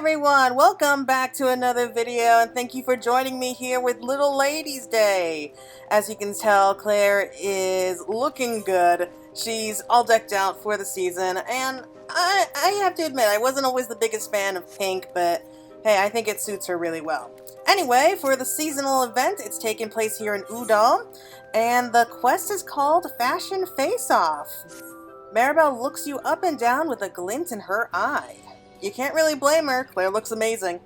everyone, welcome back to another video and thank you for joining me here with Little Ladies Day. As you can tell, Claire is looking good. She's all decked out for the season, and I have to admit, I wasn't always the biggest fan of pink, but hey, I think it suits her really well. Anyway, for the seasonal event, it's taking place here in Ul'dah, and the quest is called Fashion Face-Off. Maribel looks you up and down with a glint in her eye. You can't really blame her. Claire looks amazing.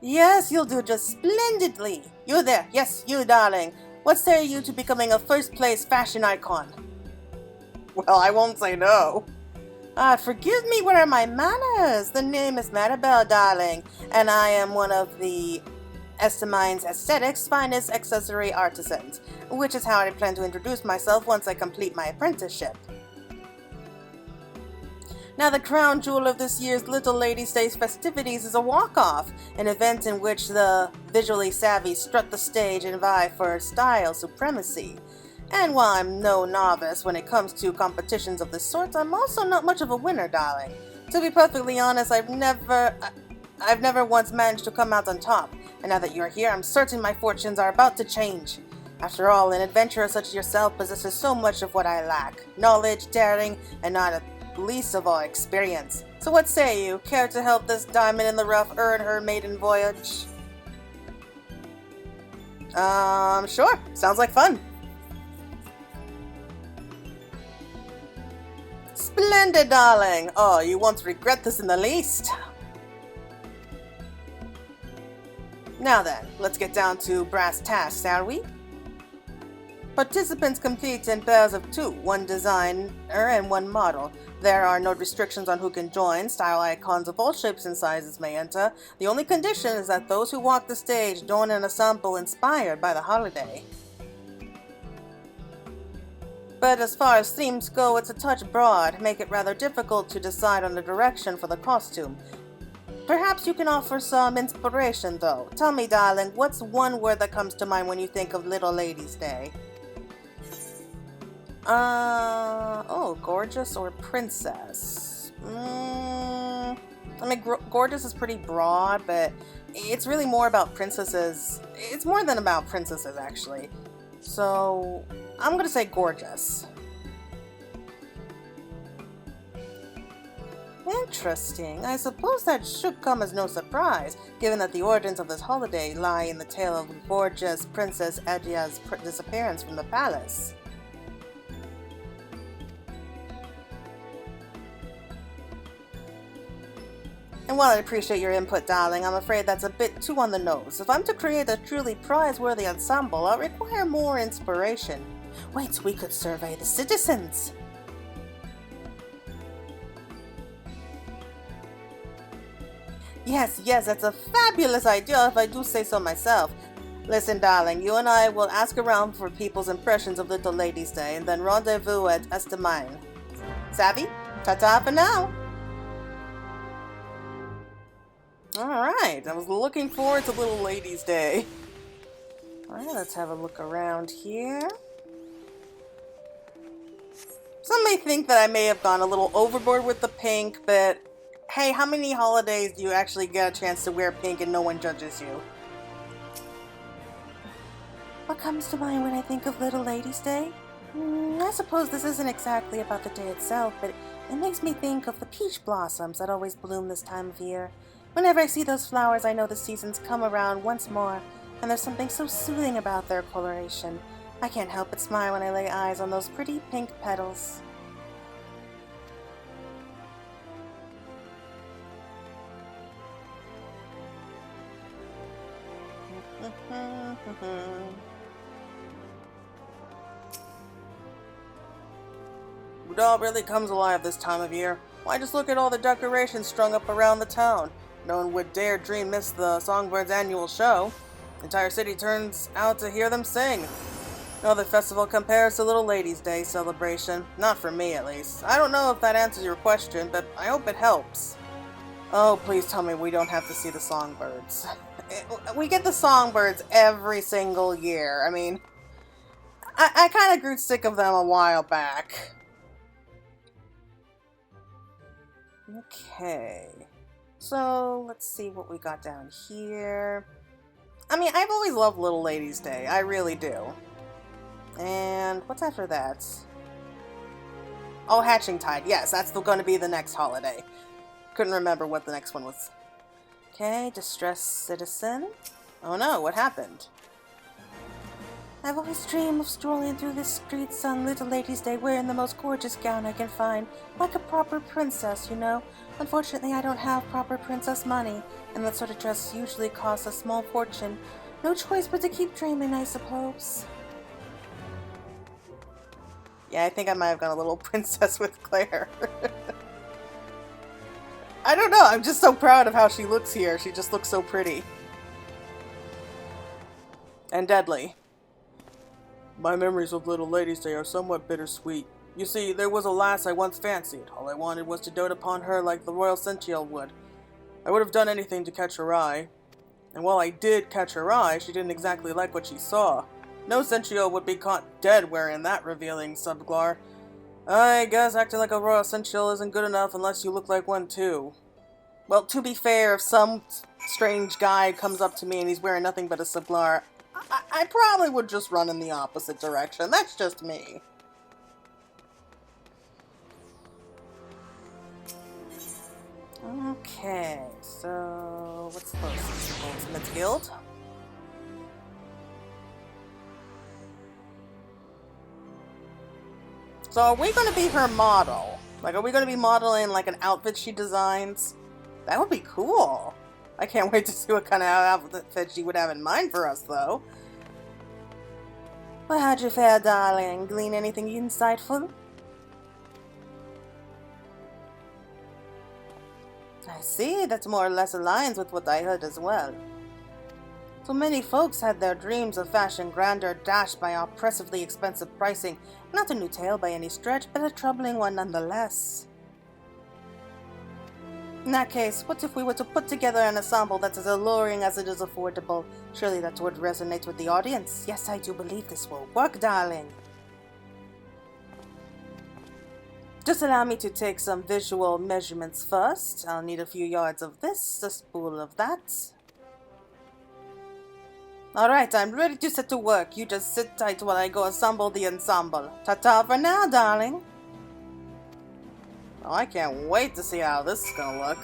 Yes, you'll do just splendidly. You there. Yes, you, darling. What say you to becoming a first-place fashion icon? Well, I won't say no. Forgive me, what are my manners? The name is Maribel, darling, and I am one of the Estamine's aesthetics' finest accessory artisans, which is how I plan to introduce myself once I complete my apprenticeship. Now, the crown jewel of this year's Little Ladies Day festivities is a walk-off, an event in which the visually savvy strut the stage and vie for style supremacy. And while I'm no novice when it comes to competitions of this sort, I'm also not much of a winner, darling. To be perfectly honest, I've never once managed to come out on top, and now that you're here, I'm certain my fortunes are about to change. After all, an adventurer such as yourself possesses so much of what I lack: knowledge, daring, and not least of all, experience. So what say you? Care to help this diamond in the rough earn her maiden voyage? Sure. Sounds like fun. Splendid, darling. Oh, you won't regret this in the least. Now then, let's get down to brass tacks, shall we? Participants compete in pairs of two, one designer and one model. There are no restrictions on who can join. Style icons of all shapes and sizes may enter. The only condition is that those who walk the stage join an ensemble inspired by the holiday. But as far as themes go, it's a touch broad, make it rather difficult to decide on the direction for the costume. Perhaps you can offer some inspiration, though. Tell me, darling, what's one word that comes to mind when you think of Little Ladies Day? Gorgeous or princess? I mean, gorgeous is pretty broad, but it's really more about princesses. It's more than about princesses, actually. So, I'm gonna say gorgeous. Interesting. I suppose that should come as no surprise, given that the origins of this holiday lie in the tale of the gorgeous Princess Adia's disappearance from the palace. And while I appreciate your input, darling, I'm afraid that's a bit too on the nose. If I'm to create a truly prize-worthy ensemble, I'll require more inspiration. Wait, we could survey the citizens. Yes, that's a fabulous idea if I do say so myself. Listen, darling, you and I will ask around for people's impressions of Little Ladies Day and then rendezvous at Estamine. Savvy? Ta-ta for now! Alright, I was looking forward to Little Ladies Day. Alright, let's have a look around here. Some may think that I may have gone a little overboard with the pink, but hey, how many holidays do you actually get a chance to wear pink and no one judges you? What comes to mind when I think of Little Ladies Day? I suppose this isn't exactly about the day itself, but it makes me think of the peach blossoms that always bloom this time of year. Whenever I see those flowers, I know the seasons come around once more, and there's something so soothing about their coloration. I can't help but smile when I lay eyes on those pretty pink petals. Ul'dah really comes alive this time of year. Why, just look at all the decorations strung up around the town. No one would dare dream miss the Songbirds' annual show. The entire city turns out to hear them sing. No other festival compares to Little Ladies' Day celebration. Not for me, at least. I don't know if that answers your question, but I hope it helps. Oh, please tell me we don't have to see the Songbirds. We get the Songbirds every single year. I mean, I kind of grew sick of them a while back. Okay. So, let's see what we got down here. I mean, I've always loved Little Ladies' Day. I really do. And what's after that? Oh, Hatching Tide. Yes, that's going to be the next holiday. Couldn't remember what the next one was. Okay, Distressed Citizen. Oh no, what happened? I've always dreamed of strolling through the streets on Little Ladies' Day wearing the most gorgeous gown I can find. Like a proper princess, you know. Unfortunately, I don't have proper princess money, and that sort of dress usually costs a small fortune. No choice but to keep dreaming, I suppose. Yeah, I think I might have gone a little princess with Claire. I don't know, I'm just so proud of how she looks here. She just looks so pretty. And deadly. My memories of Little Ladies' Day are somewhat bittersweet. You see, there was a lass I once fancied. All I wanted was to dote upon her like the Royal Sentiel would. I would have done anything to catch her eye. And while I did catch her eye, she didn't exactly like what she saw. No Sentiel would be caught dead wearing that revealing subglar. I guess acting like a Royal Sentiel isn't good enough unless you look like one too. Well, to be fair, if some strange guy comes up to me and he's wearing nothing but a subglar, I probably would just run in the opposite direction. That's just me. Okay, so what's closest? Goldsmith's Guild. So are we going to be her model? Like, are we going to be modeling like an outfit she designs? That would be cool. I can't wait to see what kind of outfit she would have in mind for us, though. Well, how'd you fare, darling? Glean anything insightful? I see, that more or less aligns with what I heard as well. So many folks had their dreams of fashion grandeur dashed by oppressively expensive pricing. Not a new tale by any stretch, but a troubling one nonetheless. In that case, what if we were to put together an ensemble that's as alluring as it is affordable? Surely that would resonate with the audience. Yes, I do believe this will work, darling. Just allow me to take some visual measurements first. I'll need a few yards of this, a spool of that. Alright, I'm ready to set to work. You just sit tight while I go assemble the ensemble. Ta-ta for now, darling. Oh, I can't wait to see how this is gonna look.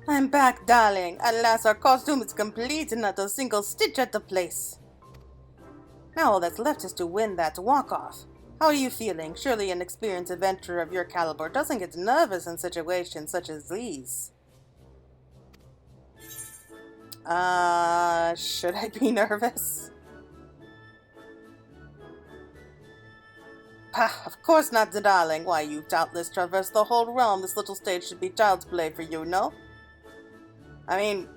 I'm back, darling. At last our costume is complete and not a single stitch at the place. Now all that's left is to win that walk-off. How are you feeling? Surely an experienced adventurer of your caliber doesn't get nervous in situations such as these. Should I be nervous? Pah, of course not, darling. Why, you've doubtless traversed the whole realm. This little stage should be child's play for you, no? I mean,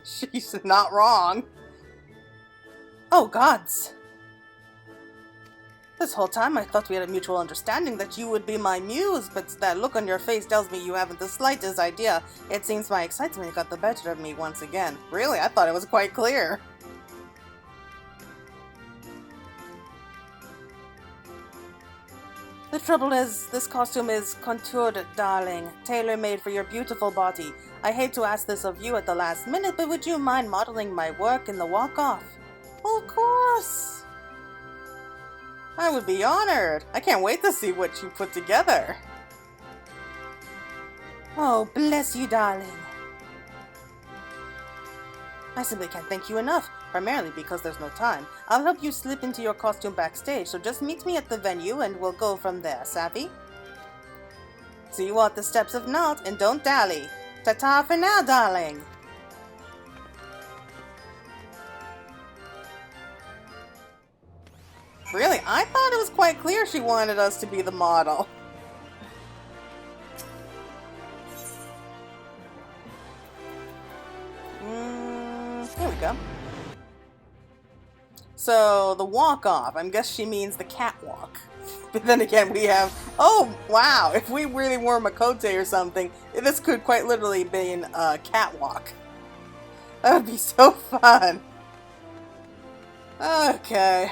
she's not wrong. Oh, gods. This whole time I thought we had a mutual understanding that you would be my muse, but that look on your face tells me you haven't the slightest idea. It seems my excitement got the better of me once again. Really? I thought it was quite clear. The trouble is, this costume is contoured, darling, tailor-made for your beautiful body. I hate to ask this of you at the last minute, but would you mind modeling my work in the walk-off? Of course! I would be honored. I can't wait to see what you put together. Oh, bless you, darling. I simply can't thank you enough, primarily because there's no time. I'll help you slip into your costume backstage, so just meet me at the venue and we'll go from there, savvy? See you at the steps of Naut, and don't dally. Ta-ta for now, darling. Really? I thought it was quite clear she wanted us to be the model. Here we go. So, the walk-off. I guess she means the catwalk. But then again, we have... Oh, wow! If we really wore Makote or something, this could quite literally be a catwalk. That would be so fun. Okay.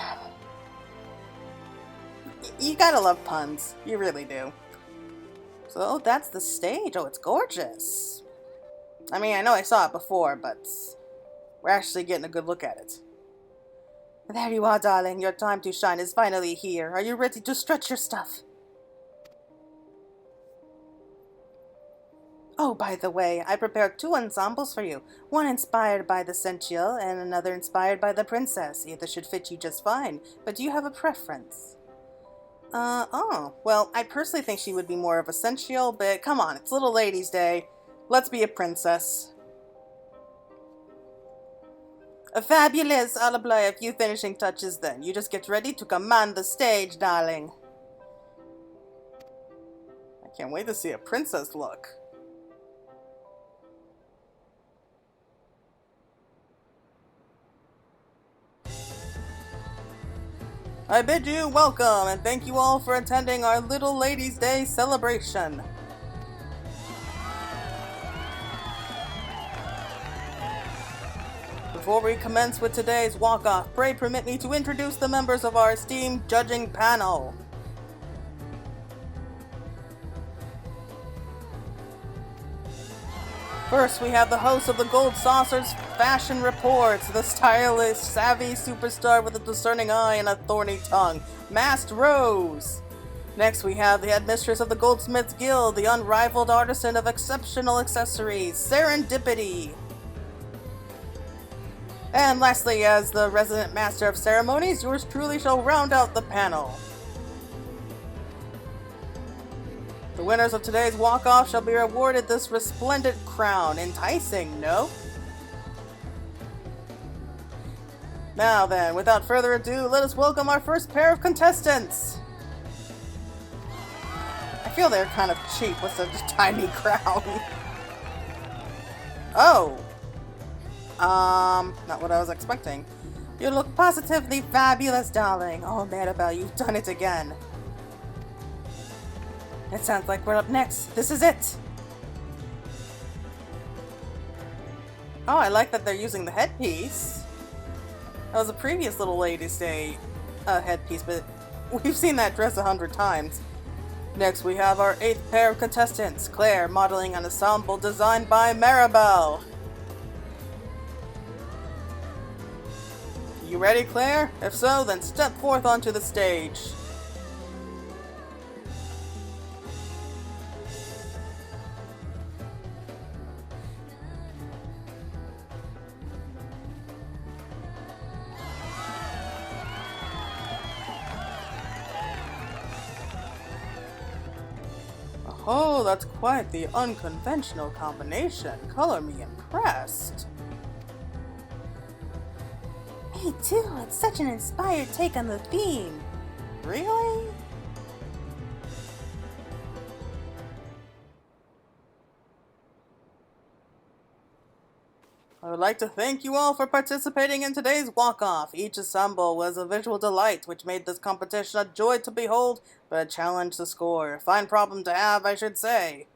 You gotta love puns. You really do. So that's the stage. Oh, it's gorgeous. I mean, I know I saw it before, but we're actually getting a good look at it. There you are, darling. Your time to shine is finally here. Are you ready to stretch your stuff? Oh, by the way, I prepared 2 ensembles for you. One inspired by the sensual and another inspired by the princess. Either should fit you just fine, but do you have a preference? Oh. Well, I personally think she would be more of a sensual, but come on, it's Little Ladies' Day. Let's be a princess. A fabulous! I'll apply a few finishing touches then. You just get ready to command the stage, darling. I can't wait to see a princess look. I bid you welcome and thank you all for attending our Little Ladies' Day celebration. Before we commence with today's walk-off, pray permit me to introduce the members of our esteemed judging panel. First, we have the host of the Gold Saucer's Fashion Reports, the stylish, savvy superstar with a discerning eye and a thorny tongue, Masked Rose. Next, we have the headmistress of the Goldsmiths Guild, the unrivaled artisan of exceptional accessories, Serendipity. And lastly, as the resident master of ceremonies, yours truly shall round out the panel. The winners of today's walk-off shall be rewarded this resplendent crown. Enticing, no? Now then, without further ado, let us welcome our first pair of contestants. I feel they're kind of cheap with such a tiny crown. Oh. Not what I was expecting. You look positively fabulous, darling. Oh, Maribel, you've done it again. It sounds like we're up next. This is it! Oh, I like that they're using the headpiece. That was a previous Little Ladies' Day headpiece, but we've seen that dress 100 times. Next, we have our 8th pair of contestants, Claire, modeling an ensemble designed by Maribel. You ready, Claire? If so, then step forth onto the stage. Oh, that's quite the unconventional combination. Color me impressed. Me too. It's such an inspired take on the theme. Really? I would like to thank you all for participating in today's walk-off. Each ensemble was a visual delight, which made this competition a joy to behold, but a challenge to score. A fine problem to have, I should say.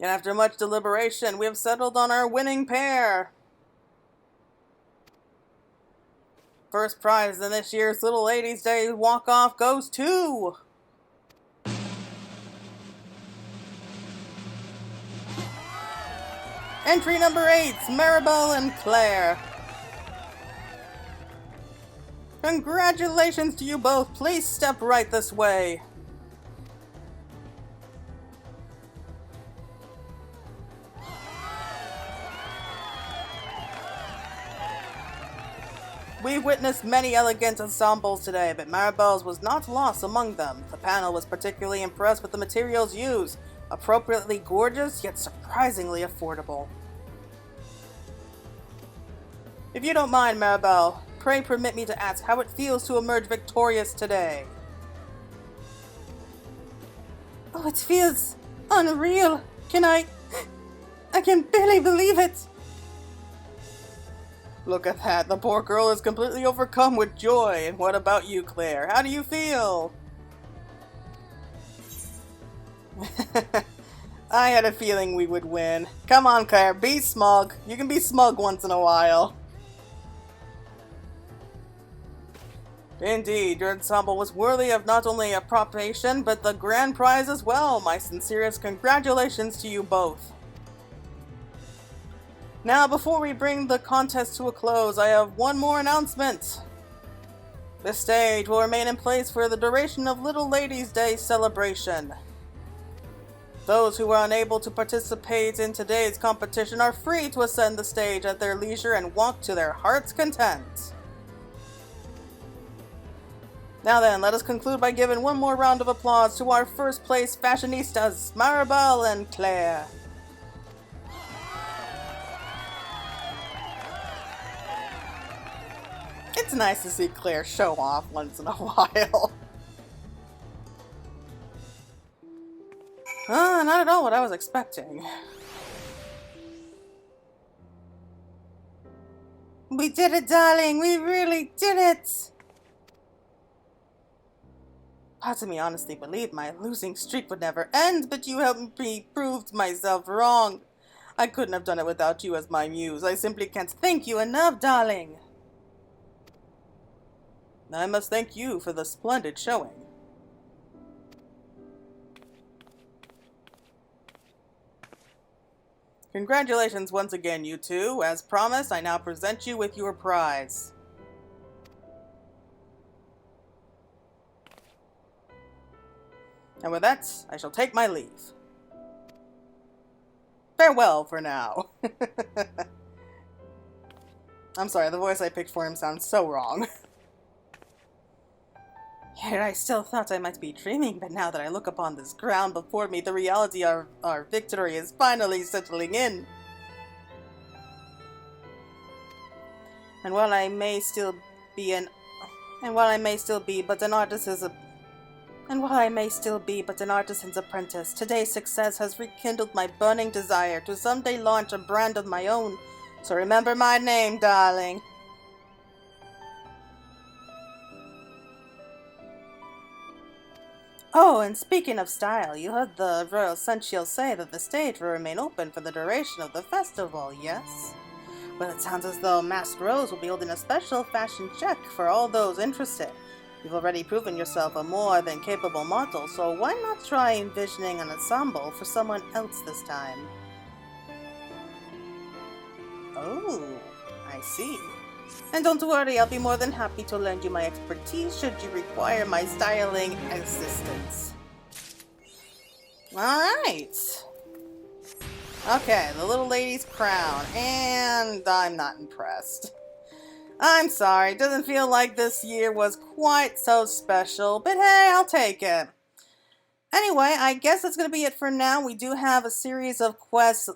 And after much deliberation, we have settled on our winning pair. First prize in this year's Little Ladies' Day walk-off goes to... Entry number 8, Maribel and Claire. Congratulations to you both. Please step right this way. We've witnessed many elegant ensembles today, but Maribel's was not lost among them. The panel was particularly impressed with the materials used. Appropriately gorgeous, yet surprisingly affordable. If you don't mind, Maribel, pray permit me to ask how it feels to emerge victorious today. Oh, it feels unreal. I can barely believe it. Look at that. The poor girl is completely overcome with joy. And what about you, Claire? How do you feel? I had a feeling we would win. Come on, Claire, be smug. You can be smug once in a while. Indeed, your ensemble was worthy of not only approbation, but the grand prize as well. My sincerest congratulations to you both. Now, before we bring the contest to a close, I have one more announcement. The stage will remain in place for the duration of Little Ladies' Day celebration. Those who are unable to participate in today's competition are free to ascend the stage at their leisure and walk to their heart's content. Now then, let us conclude by giving one more round of applause to our first place fashionistas, Maribel and Claire. It's nice to see Claire show off once in a while. Not at all what I was expecting. We did it, darling! We really did it! Part of me honestly believed my losing streak would never end, but you helped me prove myself wrong. I couldn't have done it without you as my muse. I simply can't thank you enough, darling. I must thank you for the splendid showing. Congratulations once again, you two. As promised, I now present you with your prize. And with that, I shall take my leave. Farewell for now. I'm sorry, the voice I picked for him sounds so wrong. Yet I still thought I might be dreaming, but now that I look upon this ground before me, the reality of our victory is finally settling in. And while I may still be but an artisan's apprentice, today's success has rekindled my burning desire to someday launch a brand of my own. So remember my name, darling. Oh, and speaking of style, you heard the Royal Sunshield say that the stage will remain open for the duration of the festival, yes? Well, it sounds as though Masked Rose will be holding a special fashion check for all those interested. You've already proven yourself a more than capable model, so why not try envisioning an ensemble for someone else this time? Oh, I see. And don't worry, I'll be more than happy to lend you my expertise should you require my styling assistance. Alright. Okay, the little lady's crown, and I'm not impressed. I'm sorry, it doesn't feel like this year was quite so special, but hey, I'll take it. Anyway, I guess that's going to be it for now. We do have a series of quests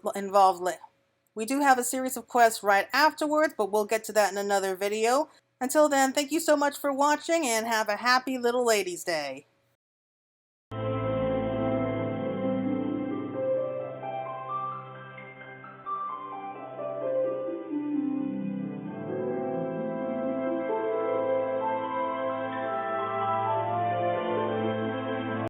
right afterwards, but we'll get to that in another video. Until then, thank you so much for watching, and have a happy Little Ladies' Day.